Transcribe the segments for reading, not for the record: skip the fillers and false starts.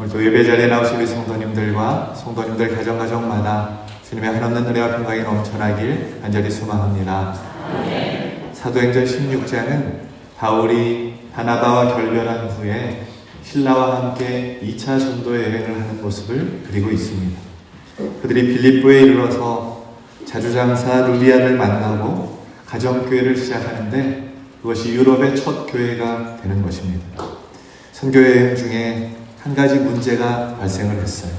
오늘도 예배 자리에 나오신 우리 성도님들과 성도님들 가정마다 주님의 한없는 은혜와 평강이 넘쳐나길 간절히 소망합니다. 사도행전 16장은 바울이 바나바와 결별한 후에 신라와 함께 2차 전도 여행을 하는 모습을 그리고 있습니다. 그들이 빌립보에 이르러서 자주장사 루디아를 만나고 가정교회를 시작하는데 그것이 유럽의 첫 교회가 되는 것입니다. 선교 여행 중에 한 가지 문제가 발생을 했어요.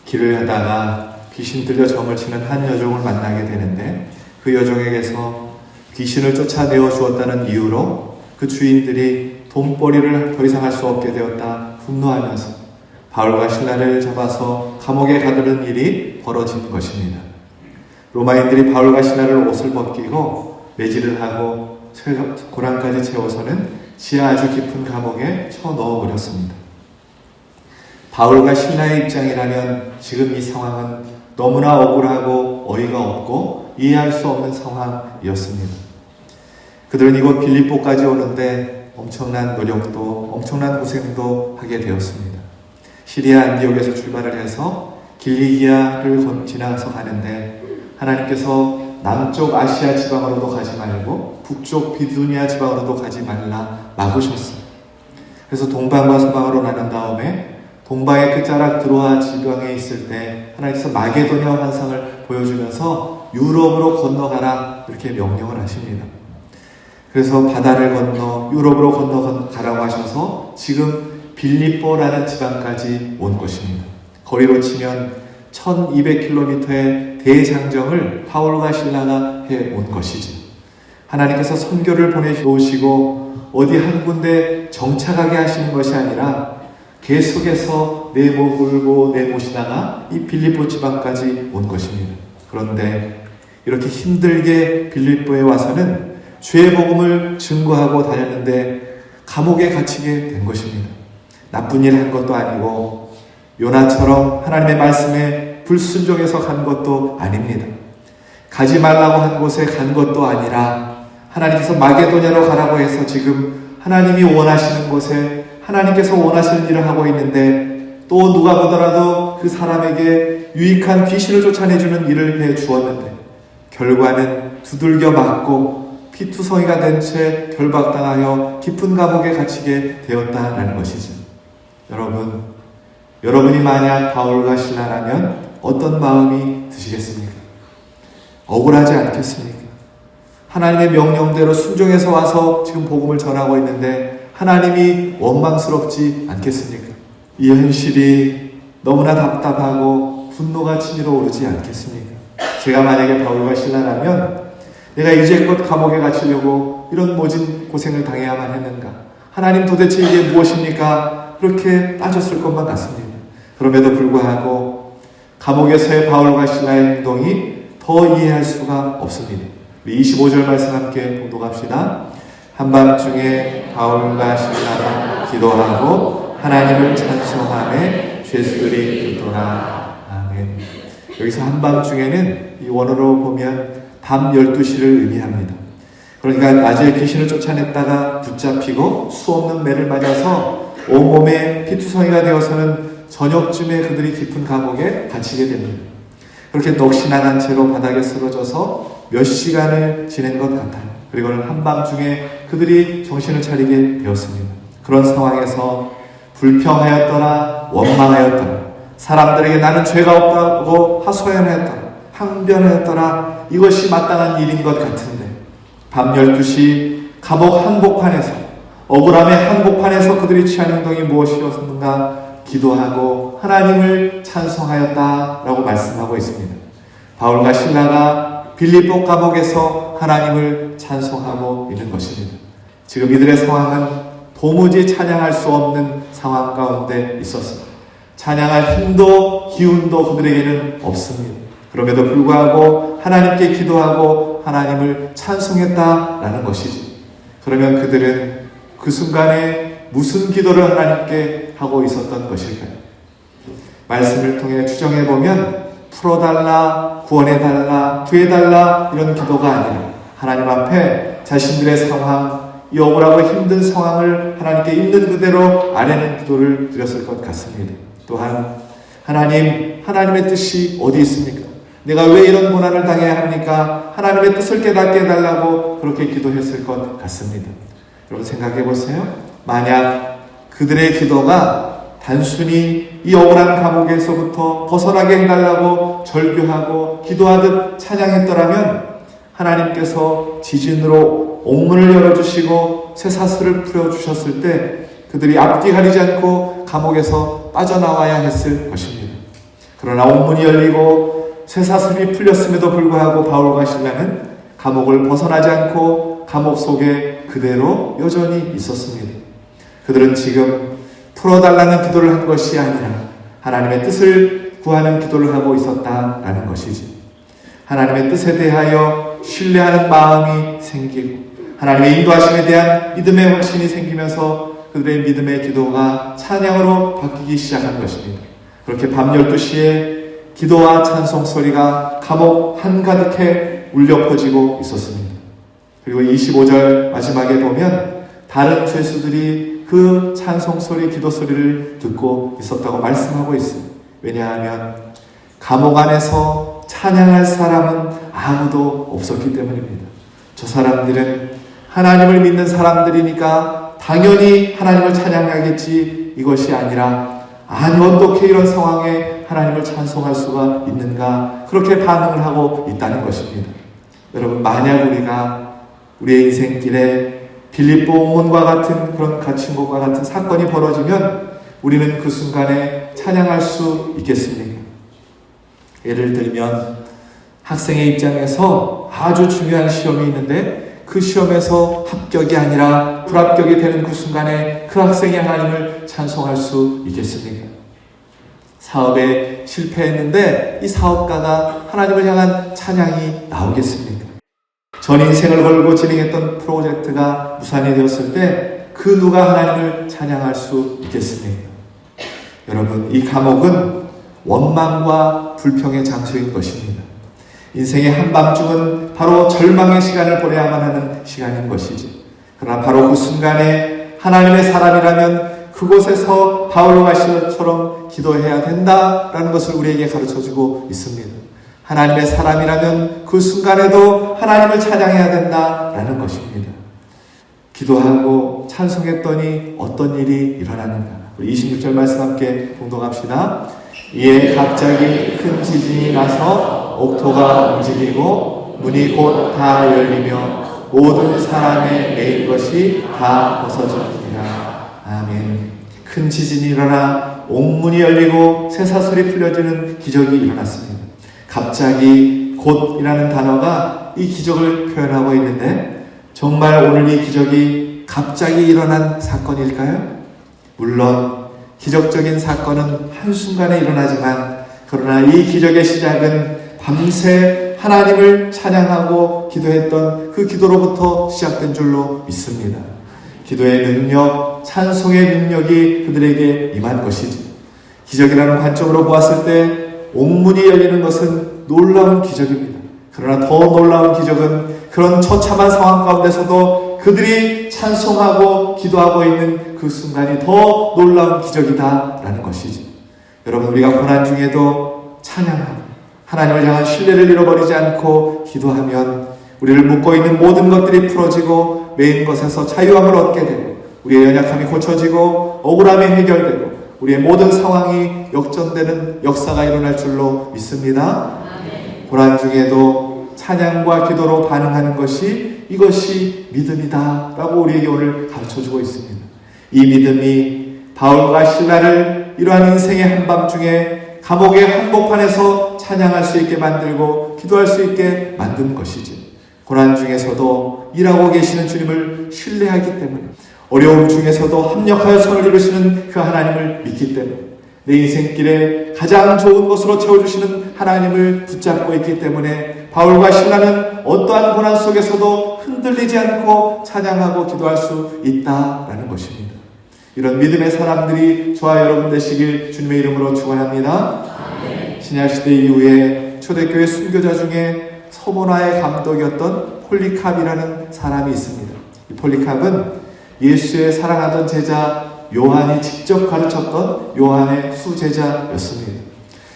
길을 가다가 귀신 들려 점을 치는 한 여종을 만나게 되는데 그 여종에게서 귀신을 쫓아내어 주었다는 이유로 그 주인들이 돈벌이를 더 이상 할 수 없게 되었다 분노하면서 바울과 신라를 잡아서 감옥에 가두는 일이 벌어진 것입니다. 로마인들이 바울과 신라를 옷을 벗기고 매질을 하고 고랑까지 채워서는 지하 아주 깊은 감옥에 쳐넣어버렸습니다. 바울과 신라의 입장이라면 지금 이 상황은 너무나 억울하고 어이가 없고 이해할 수 없는 상황이었습니다. 그들은 이곳 빌립보까지 오는데 엄청난 노력도 엄청난 고생도 하게 되었습니다. 시리아 안디옥에서 출발을 해서 길리기아를 지나서 가는데 하나님께서 남쪽 아시아 지방으로도 가지 말고 북쪽 비두니아 지방으로도 가지 말라 막으셨어요. 그래서 동방과 서방으로 나눈 다음에 동방의 끝자락 드로아 지방에 있을 때 하나님께서 마게도냐 환상을 보여주면서 유럽으로 건너가라 이렇게 명령을 하십니다. 그래서 바다를 건너 유럽으로 건너가라고 하셔서 지금 빌립보라는 지방까지 온 것입니다. 거리로 치면 1200km의 대장정을 바울과 신라가 해온 것이지. 하나님께서 선교를 보내오시고 어디 한 군데 정착하게 하시는 것이 아니라 계속해서 내모굴고 내모시다가 이 빌립보 지방까지 온 것입니다. 그런데 이렇게 힘들게 빌립보에 와서는 죄의 복음을 증거하고 다녔는데 감옥에 갇히게 된 것입니다. 나쁜 일 한 것도 아니고 요나처럼 하나님의 말씀에 불순종해서 간 것도 아닙니다. 가지 말라고 한 곳에 간 것도 아니라 하나님께서 마게도냐로 가라고 해서 지금 하나님이 원하시는 곳에 하나님께서 원하시는 일을 하고 있는데 또 누가 보더라도 그 사람에게 유익한 귀신을 쫓아내주는 일을 해 주었는데 결과는 두들겨 맞고 피투성이가 된 채 결박당하여 깊은 감옥에 갇히게 되었다라는 것이죠. 여러분이 만약 바울과 신라라면 어떤 마음이 드시겠습니까? 억울하지 않겠습니까? 하나님의 명령대로 순종해서 와서 지금 복음을 전하고 있는데 하나님이 원망스럽지 않겠습니까? 이 현실이 너무나 답답하고 분노가 치밀어 오르지 않겠습니까? 제가 만약에 바울과 신라라면 내가 이제껏 감옥에 갇히려고 이런 모진 고생을 당해야만 했는가? 하나님 도대체 이게 무엇입니까? 그렇게 따졌을 것만 같습니다. 그럼에도 불구하고 감옥에서의 바울과 신라의 행동이 더 이해할 수가 없습니다. 우리 25절 말씀 함께 봉독합시다. 한밤중에 바울과 신라가 기도하고 하나님을 찬송하며 죄수들이 듣더라. 아멘. 여기서 한밤중에는 이 원어로 보면 밤 12시를 의미합니다. 그러니까 낮에 귀신을 쫓아냈다가 붙잡히고 수없는 매를 맞아서 온몸에 피투성이가 되어서는 저녁쯤에 그들이 깊은 감옥에 갇히게 됩니다. 그렇게 넋이나간 채로 바닥에 쓰러져서 몇 시간을 지낸 것 같아요. 그리고는 한밤중에 그들이 정신을 차리게 되었습니다. 그런 상황에서 불평하였더라, 원망하였더라, 사람들에게 나는 죄가 없다고 하소연하였더라, 항변하였더라, 이것이 마땅한 일인 것 같은데 밤 12시 감옥 한복판에서 억울함의 한복판에서 그들이 취한 행동이 무엇이었는가 기도하고 하나님을 찬송하였다라고 말씀하고 있습니다. 바울과 신라가 빌립보 감옥에서 하나님을 찬송하고 있는 것입니다. 지금 이들의 상황은 도무지 찬양할 수 없는 상황 가운데 있었습니다. 찬양할 힘도 기운도 그들에게는 없습니다. 그럼에도 불구하고 하나님께 기도하고 하나님을 찬송했다라는 것이지. 그러면 그들은 그 순간에 무슨 기도를 하나님께 하고 있었던 것일까요? 말씀을 통해 추정해보면 풀어달라, 구원해달라, 구해달라 이런 기도가 아니라 하나님 앞에 자신들의 상황, 이 억울하고 힘든 상황을 하나님께 있는 그대로 아뢰는 기도를 드렸을 것 같습니다. 또한 하나님의 뜻이 어디 있습니까? 내가 왜 이런 고난을 당해야 합니까? 하나님의 뜻을 깨닫게 해달라고 그렇게 기도했을 것 같습니다. 여러분 생각해 보세요. 만약 그들의 기도가 단순히 이 억울한 감옥에서부터 벗어나게 해달라고 절규하고 기도하듯 찬양했더라면 하나님께서 지진으로 옥문을 열어주시고 쇠사슬을 풀어주셨을 때 그들이 앞뒤 가리지 않고 감옥에서 빠져나와야 했을 것입니다. 그러나 옥문이 열리고 쇠사슬이 풀렸음에도 불구하고 바울과 실라는 감옥을 벗어나지 않고 감옥 속에 그대로 여전히 있었습니다. 그들은 지금 풀어달라는 기도를 한 것이 아니라 하나님의 뜻을 구하는 기도를 하고 있었다라는 것이지. 하나님의 뜻에 대하여 신뢰하는 마음이 생기고 하나님의 인도하심에 대한 믿음의 확신이 생기면서 그들의 믿음의 기도가 찬양으로 바뀌기 시작한 것입니다. 그렇게 밤 12시에 기도와 찬송 소리가 감옥 한가득에 울려 퍼지고 있었습니다. 그리고 25절 마지막에 보면 다른 죄수들이 그 찬송 소리, 기도 소리를 듣고 있었다고 말씀하고 있어요. 왜냐하면 감옥 안에서 찬양할 사람은 아무도 없었기 때문입니다. 저 사람들은 하나님을 믿는 사람들이니까 당연히 하나님을 찬양하겠지, 이것이 아니라 아니 어떻게 이런 상황에 하나님을 찬송할 수가 있는가, 그렇게 반응을 하고 있다는 것입니다. 여러분, 만약 우리가 우리의 인생길에 빌립보 옥문과 같은 그런 갇힌 곳과 같은 사건이 벌어지면 우리는 그 순간에 찬양할 수 있겠습니까? 예를 들면 학생의 입장에서 아주 중요한 시험이 있는데 그 시험에서 합격이 아니라 불합격이 되는 그 순간에 그 학생이 하나님을 찬송할 수 있겠습니까? 사업에 실패했는데 이 사업가가 하나님을 향한 찬양이 나오겠습니까? 전 인생을 걸고 진행했던 프로젝트가 무산이 되었을 때 그 누가 하나님을 찬양할 수 있겠습니까? 여러분, 이 감옥은 원망과 불평의 장소인 것입니다. 인생의 한밤중은 바로 절망의 시간을 보내야만 하는 시간인 것이지. 그러나 바로 그 순간에 하나님의 사람이라면 그곳에서 바울과 시라처럼 기도해야 된다라는 것을 우리에게 가르쳐주고 있습니다. 하나님의 사람이라면 그 순간에도 하나님을 찬양해야 된다라는 것입니다. 기도하고 찬송했더니 어떤 일이 일어나는가? 우리 26절 말씀 함께 봉독합시다. 이에 갑자기 큰 지진이 나서 옥토가 움직이고 문이 곧 다 열리며 모든 사람의 매일 것이 다 벗어졌느니라. 아멘. 큰 지진이 일어나 옥문이 열리고 쇠사슬이 풀려지는 기적이 일어났습니다. 갑자기 곧이라는 단어가 이 기적을 표현하고 있는데, 정말 오늘 이 기적이 갑자기 일어난 사건일까요? 물론 기적적인 사건은 한순간에 일어나지만, 그러나 이 기적의 시작은 밤새 하나님을 찬양하고 기도했던 그 기도로부터 시작된 줄로 믿습니다. 기도의 능력, 찬송의 능력이 그들에게 임한 것이지. 기적이라는 관점으로 보았을 때 옥문이 열리는 것은 놀라운 기적입니다. 그러나 더 놀라운 기적은 그런 처참한 상황 가운데서도 그들이 찬송하고 기도하고 있는 그 순간이 더 놀라운 기적이다라는 것이지. 여러분, 우리가 고난 중에도 찬양하고 하나님을 향한 신뢰를 잃어버리지 않고 기도하면 우리를 묶고 있는 모든 것들이 풀어지고 매인 것에서 자유함을 얻게 되고 우리의 연약함이 고쳐지고 억울함이 해결되고 우리의 모든 상황이 역전되는 역사가 일어날 줄로 믿습니다. 고난 중에도 찬양과 기도로 반응하는 것이, 이것이 믿음이다 라고 우리에게 오늘 가르쳐주고 있습니다. 이 믿음이 바울과 실라를 이러한 인생의 한밤중에 감옥의 한복판에서 찬양할 수 있게 만들고 기도할 수 있게 만든 것이지. 고난 중에서도 일하고 계시는 주님을 신뢰하기 때문에, 어려움 중에서도 합력하여 선을 이루시는 그 하나님을 믿기 때문에, 내 인생길에 가장 좋은 것으로 채워주시는 하나님을 붙잡고 있기 때문에 바울과 실라는 어떠한 고난 속에서도 흔들리지 않고 찬양하고 기도할 수 있다라는 것입니다. 이런 믿음의 사람들이 저와 여러분 되시길 주님의 이름으로 축원합니다. 신약시대 이후에 초대교회 순교자 중에 서문화의 감독이었던 폴리캅이라는 사람이 있습니다. 이 폴리캅은 예수의 사랑하던 제자 요한이 직접 가르쳤던 요한의 수제자였습니다.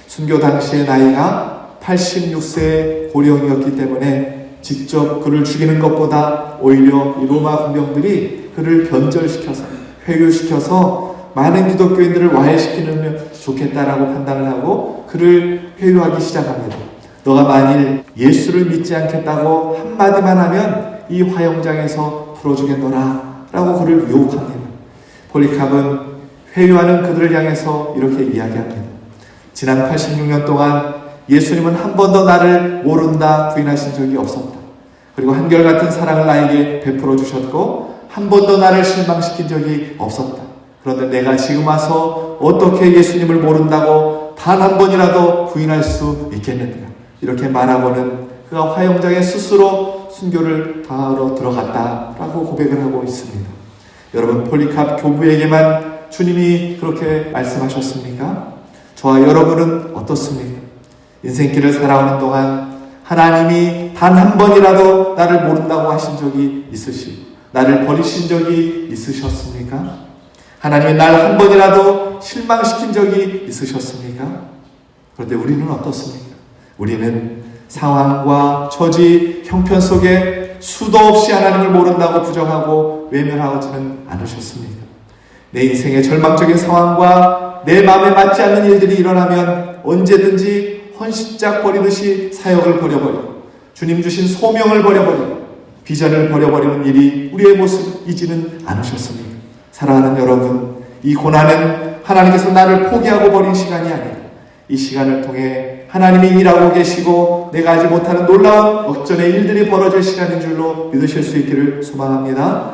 순교 당시의 나이가 86세의 고령이었기 때문에 직접 그를 죽이는 것보다 오히려 이 로마 군병들이 그를 변절시켜서 회유시켜서 많은 기독교인들을 와해시키면 좋겠다라고 판단을 하고 그를 회유하기 시작합니다. 너가 만일 예수를 믿지 않겠다고 한마디만 하면 이 화영장에서 풀어주겠노라 라고 그를 유혹합니다. 폴리캅은 회유하는 그들을 향해서 이렇게 이야기합니다. 지난 86년 동안 예수님은 한 번도 나를 모른다 부인하신 적이 없었다. 그리고 한결같은 사랑을 나에게 베풀어 주셨고 한 번도 나를 실망시킨 적이 없었다. 그런데 내가 지금 와서 어떻게 예수님을 모른다고 단 한 번이라도 부인할 수 있겠느냐. 이렇게 말하고는 그가 화영장에 스스로 순교를 당하러 들어갔다라고 고백을 하고 있습니다. 여러분, 폴리캅 교부에게만 주님이 그렇게 말씀하셨습니까? 저와 여러분은 어떻습니까? 인생길을 살아오는 동안 하나님이 단 한 번이라도 나를 모른다고 하신 적이 있으시고 나를 버리신 적이 있으셨습니까? 하나님이 날 한 번이라도 실망시킨 적이 있으셨습니까? 그런데 우리는 어떻습니까? 우리는 상황과 처지, 형편 속에 수도 없이 하나님을 모른다고 부정하고 외면하지는 않으셨습니까? 내 인생의 절망적인 상황과 내 마음에 맞지 않는 일들이 일어나면 언제든지 헌신짝 버리듯이 사역을 버려버리고 주님 주신 소명을 버려버리고 비전을 버려버리는 일이 우리의 모습이지는 않으셨습니까? 사랑하는 여러분, 이 고난은 하나님께서 나를 포기하고 버린 시간이 아니라 이 시간을 통해 하나님이 일하고 계시고 내가 하지 못하는 놀라운 역전의 일들이 벌어질 시간인 줄로 믿으실 수 있기를 소망합니다.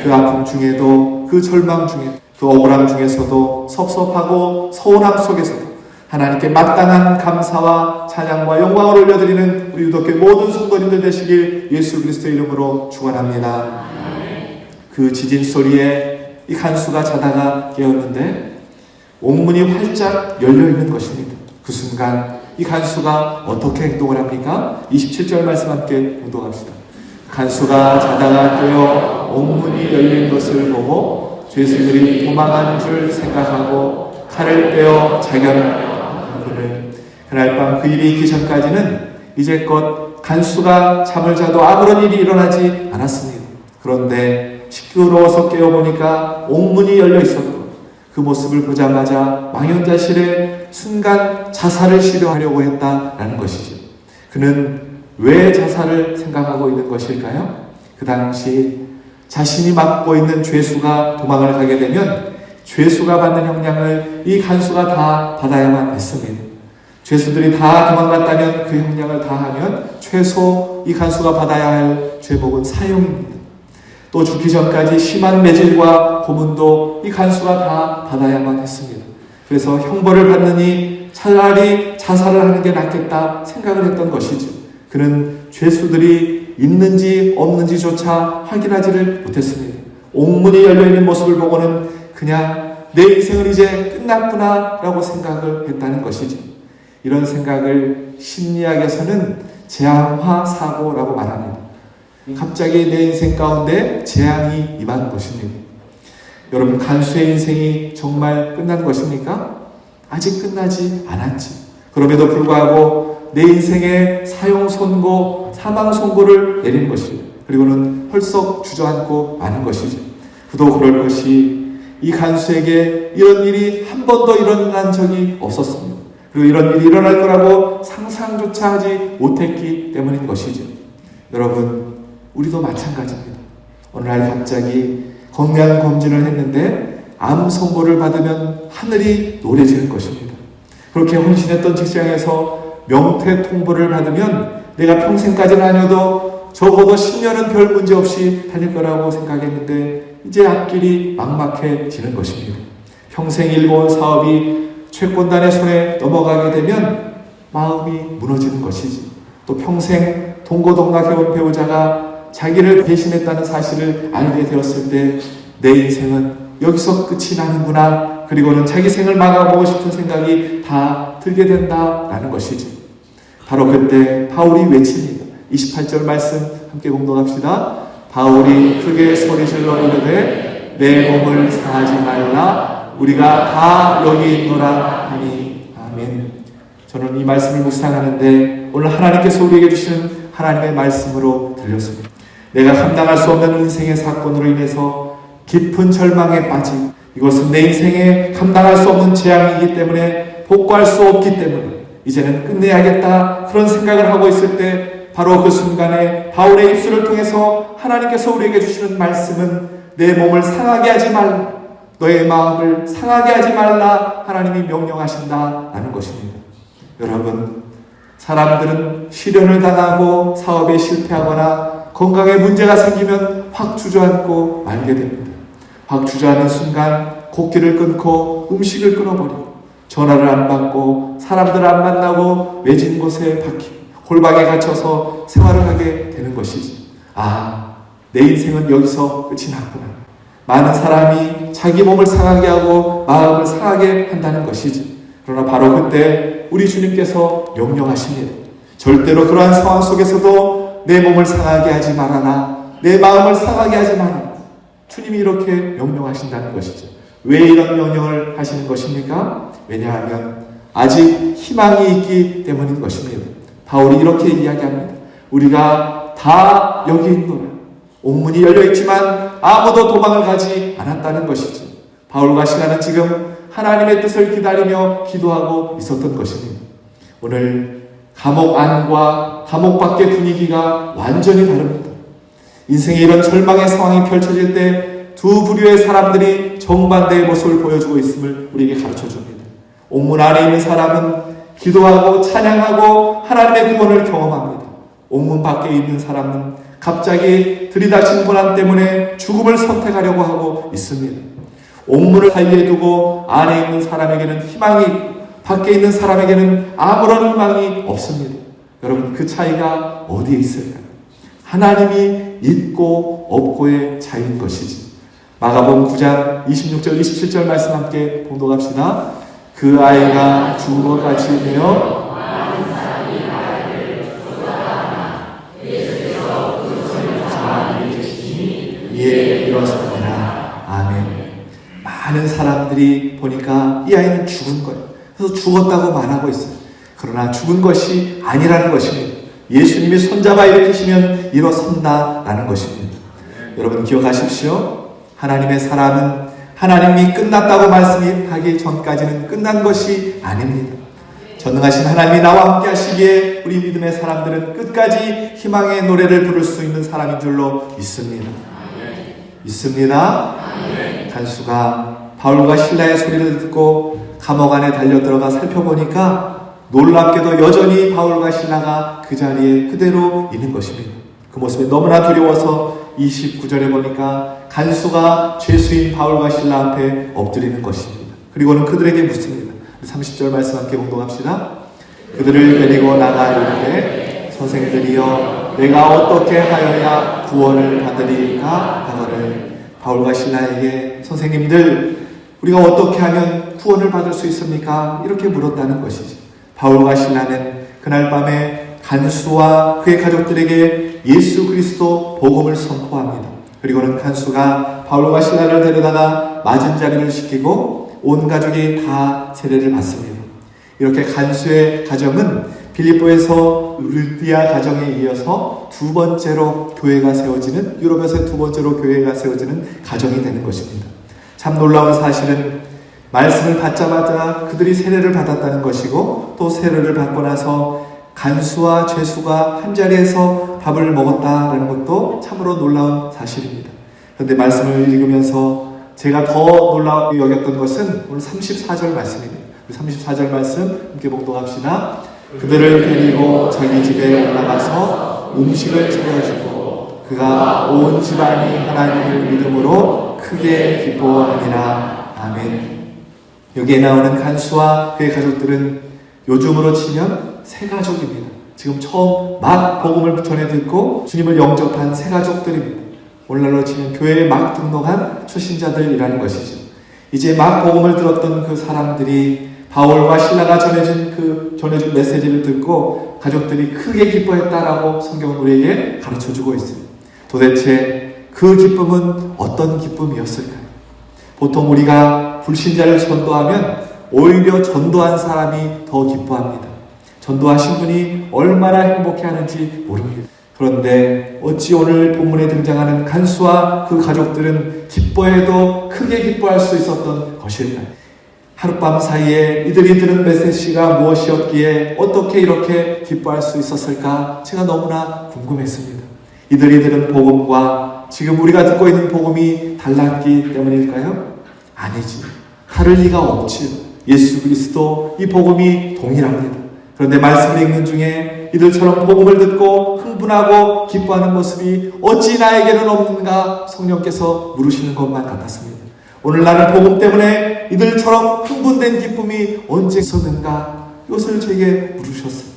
그 아픔 중에도 그 절망 중에 그 억울함 중에서도 섭섭하고 서운함 속에서도 하나님께 마땅한 감사와 찬양과 영광을 올려드리는 우리 유독교회 모든 성도님들 되시길 예수 그리스도의 이름으로 축원합니다. 그 지진 소리에 이 간수가 자다가 깨었는데 옥문이 활짝 열려있는 것입니다. 그 순간 이 간수가 어떻게 행동을 합니까? 27절 말씀 함께 공독합시다. 간수가 자다가 깨어 옥문이 열린 것을 보고 죄수들이 도망한 줄 생각하고 칼을 빼어 자결하며 그를 그날 밤 그 일이 있기 전까지는 이제껏 간수가 잠을 자도 아무런 일이 일어나지 않았습니다. 그런데 시끄러워서 깨어보니까 옥문이 열려 있었고 그 모습을 보자마자 망연자실에 순간 자살을 시도하려고 했다라는 것이죠. 그는 왜 자살을 생각하고 있는 것일까요? 그 당시 자신이 맡고 있는 죄수가 도망을 가게 되면 죄수가 받는 형량을 이 간수가 다 받아야만 했습니다. 죄수들이 다 도망갔다면 그 형량을 다 하면 최소 이 간수가 받아야 할 죄목은 사형입니다. 또 죽기 전까지 심한 매질과 고문도 이 간수가 다 받아야만 했습니다. 그래서 형벌을 받느니 차라리 자살을 하는 게 낫겠다 생각을 했던 것이죠. 그는 죄수들이 있는지 없는지조차 확인하지를 못했습니다. 옥문이 열려있는 모습을 보고는 그냥 내 인생은 이제 끝났구나 라고 생각을 했다는 것이죠. 이런 생각을 심리학에서는 재앙화 사고라고 말합니다. 갑자기 내 인생 가운데 재앙이 임한 것입니다. 여러분, 간수의 인생이 정말 끝난 것입니까? 아직 끝나지 않았지. 그럼에도 불구하고 내 인생에 사형 선고, 사망 선고를 내린 것이죠. 그리고는 헐썩 주저앉고 마는 것이죠. 그도 그럴 것이 이 간수에게 이런 일이 한 번도 일어난 적이 없었습니다. 그리고 이런 일이 일어날 거라고 상상조차 하지 못했기 때문인 것이죠. 여러분, 우리도 마찬가지입니다. 어느 날 갑자기 건강검진을 했는데 암 선고를 받으면 하늘이 노래지는 것입니다. 그렇게 헌신했던 직장에서 명퇴 통보를 받으면 내가 평생까지는 아니어도 적어도 10년은 별 문제 없이 다닐 거라고 생각했는데 이제 앞길이 막막해지는 것입니다. 평생 일궈온 사업이 채권단의 손에 넘어가게 되면 마음이 무너지는 것이지. 또 평생 동고동락해온 배우자가 자기를 배신했다는 사실을 알게 되었을 때 내 인생은 여기서 끝이 나는구나. 그리고는 자기 생을 막아보고 싶은 생각이 다 들게 된다라는 것이죠. 바로 그때 바울이 외칩니다. 28절 말씀 함께 공독합시다. 바울이 크게 소리질러 이르되 내 몸을 상하지 말라 우리가 다 여기 있노라 하니. 아멘. 저는 이 말씀을 묵상하는데 오늘 하나님께서 우리에게 주시는 하나님의 말씀으로 들렸습니다. 내가 감당할 수 없는 인생의 사건으로 인해서 깊은 절망에 빠진, 이것은 내 인생에 감당할 수 없는 재앙이기 때문에 복구할 수 없기 때문에 이제는 끝내야겠다, 그런 생각을 하고 있을 때 바로 그 순간에 바울의 입술을 통해서 하나님께서 우리에게 주시는 말씀은 내 몸을 상하게 하지 말라, 너의 마음을 상하게 하지 말라 하나님이 명령하신다라는 것입니다. 여러분, 사람들은 시련을 당하고 사업에 실패하거나 건강에 문제가 생기면 확 주저앉고 말게 됩니다. 확 주저앉는 순간 곡기를 끊고 음식을 끊어버리고 전화를 안 받고 사람들을 안 만나고 외진 곳에 박히고 골방에 갇혀서 생활을 하게 되는 것이지. 내 인생은 여기서 끝이 났구나. 많은 사람이 자기 몸을 상하게 하고 마음을 상하게 한다는 것이지. 그러나 바로 그때 우리 주님께서 명령하십니다. 절대로 그러한 상황 속에서도 내 몸을 상하게 하지 말아라, 내 마음을 상하게 하지 말아라. 주님이 이렇게 명령하신다는 것이죠. 왜 이런 명령을 하시는 것입니까? 왜냐하면 아직 희망이 있기 때문인 것입니다. 바울이 이렇게 이야기합니다. 우리가 다 여기 있노라. 옥문이 열려있지만 아무도 도망을 가지 않았다는 것이죠. 바울과 시라는 지금 하나님의 뜻을 기다리며 기도하고 있었던 것입니다. 오늘 감옥 안과 감옥 밖의 분위기가 완전히 다릅니다. 인생의 이런 절망의 상황이 펼쳐질 때 두 부류의 사람들이 정반대의 모습을 보여주고 있음을 우리에게 가르쳐줍니다. 옥문 안에 있는 사람은 기도하고 찬양하고 하나님의 구원을 경험합니다. 옥문 밖에 있는 사람은 갑자기 들이닥친 고난 때문에 죽음을 선택하려고 하고 있습니다. 옥문을 사이에 두고 안에 있는 사람에게는 희망이 있고 밖에 있는 사람에게는 아무런 희망이 없습니다. 여러분, 그 차이가 어디에 있을까요? 하나님이 있고 없고의 차이인 것이지. 마가복음 9장 26절 27절 말씀 함께 봉독합시다. 그 아이가 죽은 것 같이 되어 이에 일어섰느니라. 아멘. 많은 사람들이 보니까 이 아이는 죽은 거예요. 그래서 죽었다고 말하고 있어요. 그러나 죽은 것이 아니라는 것입니다. 예수님이 손잡아 일으키시면 일어선다라는 것입니다. 여러분 기억하십시오. 하나님의 사람은 하나님이 끝났다고 말씀하기 전까지는 끝난 것이 아닙니다. 전능하신 하나님이 나와 함께 하시기에 우리 믿음의 사람들은 끝까지 희망의 노래를 부를 수 있는 사람인 줄로 믿습니다. 믿습니다. 간수가 바울과 신라의 소리를 듣고 감옥 안에 달려들어가 살펴보니까 놀랍게도 여전히 바울과 신라가 그 자리에 그대로 있는 것입니다. 그 모습이 너무나 두려워서 29절에 보니까 간수가 죄수인 바울과 신라 앞에 엎드리는 것입니다. 그리고는 그들에게 묻습니다. 30절 말씀 함께 봉독합시다. 그들을 데리고 나가 이르되 선생들이여 내가 어떻게 하여야 구원을 받으리까 하거늘. 바울과 신라에게 선생님들 우리가 어떻게 하면 구원을 받을 수 있습니까? 이렇게 물었다는 것이죠. 바울과 신라는 그날 밤에 간수와 그의 가족들에게 예수 그리스도 복음을 선포합니다. 그리고는 간수가 바울과 신라를 데려다가 맞은 자리를 시키고 온 가족이 다 세례를 받습니다. 이렇게 간수의 가정은 빌립보에서 루디아 가정에 이어서 두 번째로 교회가 세워지는, 유럽에서 두 번째로 교회가 세워지는 가정이 되는 것입니다. 참 놀라운 사실은 말씀을 받자마자 그들이 세례를 받았다는 것이고, 또 세례를 받고 나서 간수와 죄수가 한자리에서 밥을 먹었다라는 것도 참으로 놀라운 사실입니다. 그런데 말씀을 읽으면서 제가 더 놀라운 여겼던 것은 오늘 34절 말씀입니다. 34절 말씀 함께 봉독합시다. 그들을 데리고 자기 집에 올라가서 음식을 차려주고 그가 온 집안이 하나님을 믿음으로 크게 기뻐하니라. 아멘. 여기에 나오는 간수와 그의 가족들은 요즘으로 치면 새 가족입니다. 지금 처음 막 복음을 전해 듣고 주님을 영접한 새 가족들입니다. 오늘날로 치면 교회에 막 등록한 초신자들이라는 것이죠. 이제 막 복음을 들었던 그 사람들이 바울과 신라가 전해준 메시지를 듣고 가족들이 크게 기뻐했다라고 성경은 우리에게 가르쳐주고 있습니다. 도대체 그 기쁨은 어떤 기쁨이었을까요? 보통 우리가 불신자를 전도하면 오히려 전도한 사람이 더 기뻐합니다. 전도하신 분이 얼마나 행복해하는지 모릅니다. 그런데 어찌 오늘 본문에 등장하는 간수와 그 가족들은 기뻐해도 크게 기뻐할 수 있었던 것일까요? 하룻밤 사이에 이들이 들은 메시지가 무엇이었기에 어떻게 이렇게 기뻐할 수 있었을까? 제가 너무나 궁금했습니다. 이들이 들은 복음과 지금 우리가 듣고 있는 복음이 달랐기 때문일까요? 아니지. 다를 리가 없지요. 예수 그리스도 이 복음이 동일합니다. 그런데 말씀을 읽는 중에 이들처럼 복음을 듣고 흥분하고 기뻐하는 모습이 어찌 나에게는 없는가 성령께서 물으시는 것만 같았습니다. 오늘 나는 복음 때문에 이들처럼 흥분된 기쁨이 언제 있었는가? 이것을 제게 물으셨어요.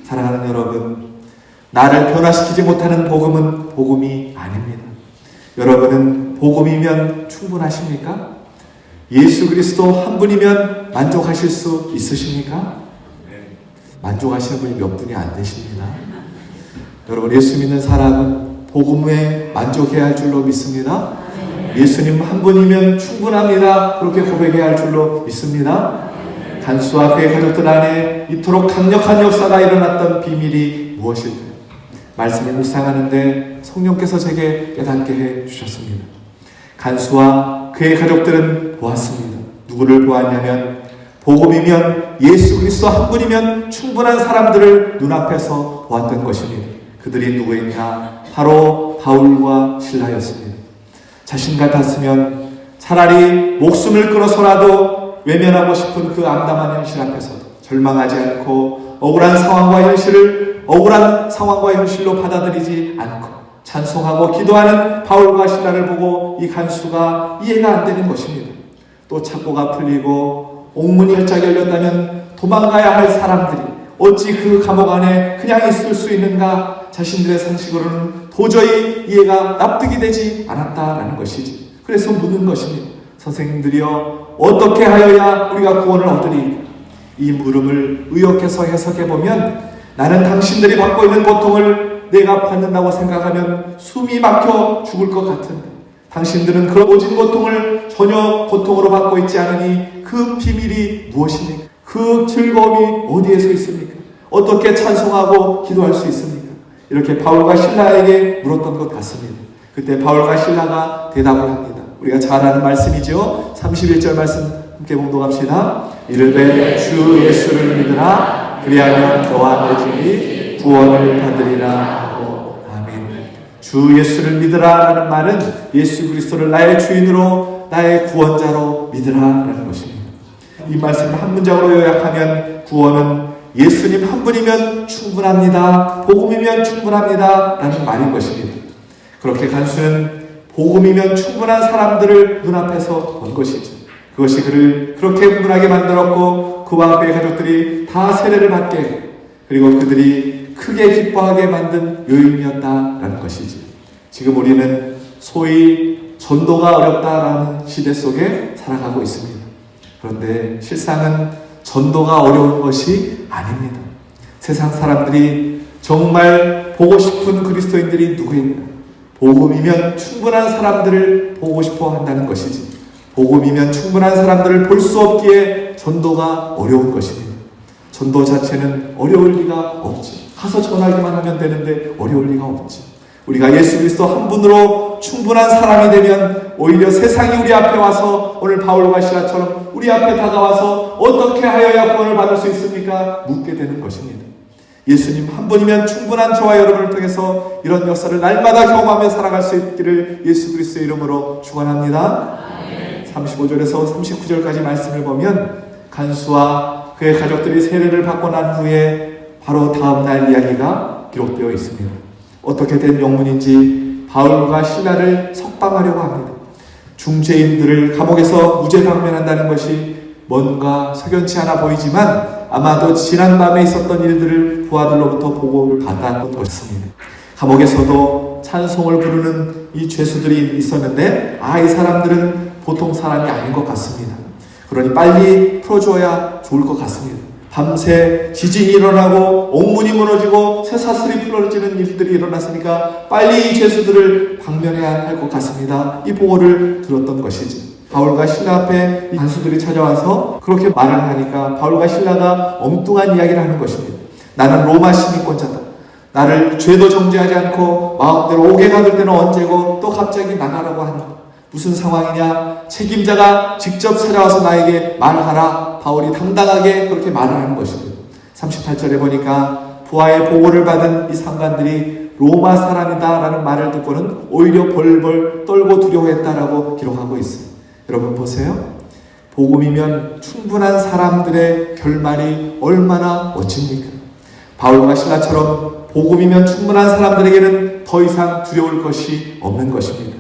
사랑하는 여러분, 나를 변화시키지 못하는 복음은 복음이 아닙니다. 여러분은 복음이면 충분하십니까? 예수 그리스도 한 분이면 만족하실 수 있으십니까? 만족하시는 분이 몇 분이 안 되십니다. 여러분, 예수 믿는 사람은 복음에 만족해야 할 줄로 믿습니다. 예수님 한 분이면 충분합니다. 그렇게 고백해야 할 줄로 믿습니다. 간수와 그의 가족들 안에 이토록 강력한 역사가 일어났던 비밀이 무엇일까요? 말씀을 묵상하는데 성령께서 제게 깨닫게 해주셨습니다. 간수와 그의 가족들은 보았습니다. 누구를 보았냐면 복음이면 예수 그리스도 한 분이면 충분한 사람들을 눈앞에서 보았던 것입니다. 그들이 누구였냐? 바로 바울과 실라였습니다. 자신 같았으면 차라리 목숨을 끊어서라도 외면하고 싶은 그 암담한 현실 앞에서도 절망하지 않고 억울한 상황과 현실로 받아들이지 않고 찬송하고 기도하는 바울과 실라를 보고 이 간수가 이해가 안 되는 것입니다. 또 착고가 풀리고 옥문이 활짝 열렸다면 도망가야 할 사람들이 어찌 그 감옥 안에 그냥 있을 수 있는가? 자신들의 상식으로는 도저히 이해가 납득이 되지 않았다라는 것이지. 그래서 묻는 것입니다. 선생님들이여, 어떻게 하여야 우리가 구원을 얻으리까? 이 물음을 의역해서 해석해보면 나는 당신들이 받고 있는 고통을 내가 받는다고 생각하면 숨이 막혀 죽을 것 같은데 당신들은 그런 오진 고통을 전혀 고통으로 받고 있지 않으니 그 비밀이 무엇입니까? 그 즐거움이 어디에서 있습니까? 어떻게 찬송하고 기도할 수 있습니까? 이렇게 바울과 실라에게 물었던 것 같습니다. 그때 바울과 실라가 대답을 합니다. 우리가 잘 아는 말씀이죠. 31절 말씀 함께 봉독합시다. 이르되 주 예수를 믿으라. 그리하면 너와 내 집이 구원을 받으리라 하고. 아멘. 주 예수를 믿으라 라는 말은 예수 그리스도를 나의 주인으로 나의 구원자로 믿으라 라는 것입니다. 이 말씀을 한 문장으로 요약하면 구원은 예수님 한 분이면 충분합니다. 복음이면 충분합니다. 라는 말인 것입니다. 그렇게 간수는 복음이면 충분한 사람들을 눈앞에서 본 것이죠. 그것이 그를 그렇게 흥분하게 만들었고 그와 그의 가족들이 다 세례를 받게 그리고 그들이 크게 기뻐하게 만든 요인이었다라는 것이죠. 지금 우리는 소위 전도가 어렵다라는 시대 속에 살아가고 있습니다. 그런데 실상은 전도가 어려운 것이 아닙니다. 세상 사람들이 정말 보고 싶은 그리스도인들이 누구인가? 복음이면 충분한 사람들을 보고 싶어 한다는 것이지. 복음이면 충분한 사람들을 볼 수 없기에 전도가 어려운 것입니다. 전도 자체는 어려울 리가 없지. 가서 전하기만 하면 되는데 어려울 리가 없지. 우리가 예수 그리스도 한 분으로 충분한 사람이 되면 오히려 세상이 우리 앞에 와서 오늘 바울과 실라처럼 우리 앞에 다가와서 어떻게 하여야 구원을 받을 수 있습니까? 묻게 되는 것입니다. 예수님 한 분이면 충분한 저와 여러분을 통해서 이런 역사를 날마다 경험하며 살아갈 수 있기를 예수 그리스도의 이름으로 축원합니다. 35절에서 39절까지 말씀을 보면 간수와 그의 가족들이 세례를 받고 난 후에 바로 다음 날 이야기가 기록되어 있습니다. 어떻게 된 영문인지 바울과 실라를 석방하려고 합니다. 중죄인들을 감옥에서 무죄 방면한다는 것이 뭔가 석연치 않아 보이지만 아마도 지난밤에 있었던 일들을 부하들로부터 보고를 받았던 것입니다. 감옥에서도 찬송을 부르는 이 죄수들이 있었는데 이 사람들은 보통 사람이 아닌 것 같습니다. 그러니 빨리 풀어줘야 좋을 것 같습니다. 밤새 지진이 일어나고 옥문이 무너지고 쇠사슬이 풀어지는 일들이 일어났으니까 빨리 이 죄수들을 방면해야 할 것 같습니다. 이 보고를 들었던 것이지. 바울과 신라 앞에 이 간수들이 찾아와서 그렇게 말을 하니까 바울과 신라가 엉뚱한 이야기를 하는 것입니다. 나는 로마 시민권자다. 나를 죄도 정죄하지 않고 마음대로 옥에 가둘 때는 언제고 또 갑자기 나가라고 하는 것. 무슨 상황이냐? 책임자가 직접 찾아와서 나에게 말하라. 바울이 당당하게 그렇게 말을 하는 것입니다. 38절에 보니까 부하의 보고를 받은 이 상관들이 로마 사람이다 라는 말을 듣고는 오히려 벌벌 떨고 두려워했다라고 기록하고 있습니다. 여러분 보세요. 복음이면 충분한 사람들의 결말이 얼마나 멋집니까? 바울과 신라처럼 복음이면 충분한 사람들에게는 더 이상 두려울 것이 없는 것입니다.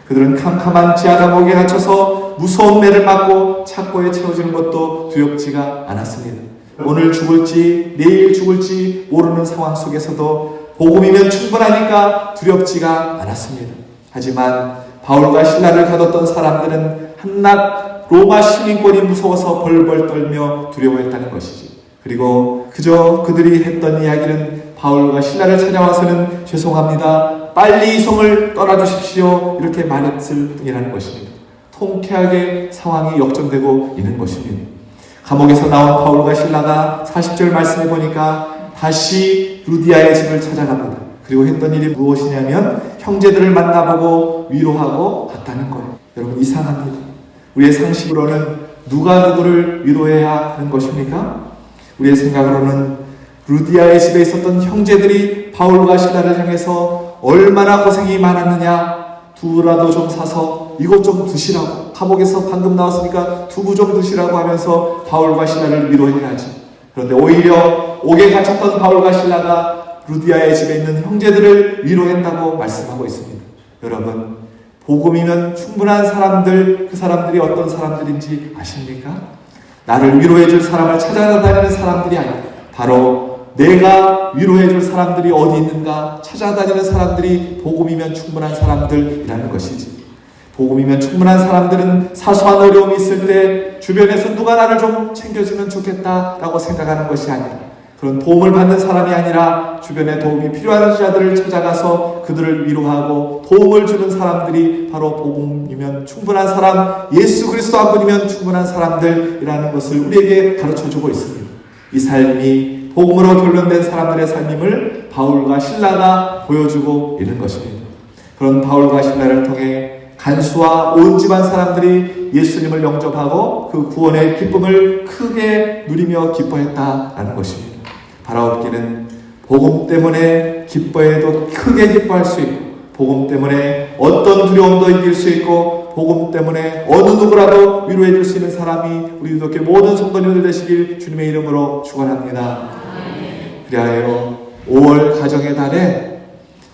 그들은 캄캄한 지하 감옥에 갇혀서 무서운 매를 맞고 착고에 채워지는 것도 두렵지가 않았습니다. 오늘 죽을지 내일 죽을지 모르는 상황 속에서도 복음이면 충분하니까 두렵지가 않았습니다. 하지만 바울과 신라를 가뒀던 사람들은 한낱 로마 시민권이 무서워서 벌벌 떨며 두려워했다는 것이지. 그리고 그저 그들이 했던 이야기는 바울과 신라를 찾아와서는 죄송합니다. 빨리 이 성을 떠나주십시오. 이렇게 말했을 뿐이라는 것입니다. 통쾌하게 상황이 역전되고 있는 것입니다. 감옥에서 나온 바울과 신라가 40절 말씀해 보니까 다시 루디아의 집을 찾아갑니다. 그리고 했던 일이 무엇이냐면 형제들을 만나보고 위로하고 갔다는 거예요. 여러분 이상합니다. 우리의 상식으로는 누가 누구를 위로해야 하는 것입니까? 우리의 생각으로는 루디아의 집에 있었던 형제들이 바울과 신라를 향해서 얼마나 고생이 많았느냐, 두부라도 좀 사서 이것 좀 드시라고, 감옥에서 방금 나왔으니까 두부 좀 드시라고 하면서 바울과 신라를 위로해야지. 그런데 오히려 옥에 갇혔던 바울과 신라가 루디아의 집에 있는 형제들을 위로했다고 말씀하고 있습니다. 여러분, 복음이면 충분한 사람들, 그 사람들이 어떤 사람들인지 아십니까? 나를 위로해줄 사람을 찾아다니는 사람들이 아니라 바로 내가 위로해줄 사람들이 어디 있는가 찾아다니는 사람들이 복음이면 충분한 사람들이라는 것이지. 복음이면 충분한 사람들은 사소한 어려움이 있을 때 주변에서 누가 나를 좀 챙겨주면 좋겠다라고 생각하는 것이 아니라, 그런 도움을 받는 사람이 아니라 주변에 도움이 필요한 자들을 찾아가서 그들을 위로하고 도움을 주는 사람들이 바로 복음이면 충분한 사람, 예수 그리스도 한 분이면 충분한 사람들이라는 것을 우리에게 가르쳐주고 있습니다. 이 삶이 복음으로 결론된 사람들의 삶임을 바울과 신라가 보여주고 있는 것입니다. 그런 바울과 신라를 통해 간수와 온 집안 사람들이 예수님을 영접하고 그 구원의 기쁨을 크게 누리며 기뻐했다라는 것입니다. 바라옵기는 복음 때문에 기뻐해도 크게 기뻐할 수 있고, 복음 때문에 어떤 두려움도 이길 수 있고, 복음 때문에 어느 누구라도 위로해 줄 수 있는 사람이 우리 기독교 모든 성도님들 되시길 주님의 이름으로 축원합니다. 그리하여 5월 가정의 달에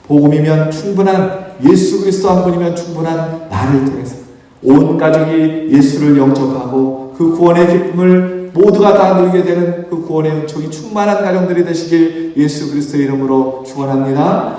복음이면 충분한, 예수 그리스도 한 분이면 충분한 나를 통해서 온 가족이 예수를 영접하고 그 구원의 기쁨을 모두가 다 누리게 되는 그 구원의 은총이 충만한 가정들이 되시길 예수 그리스도의 이름으로 축원합니다.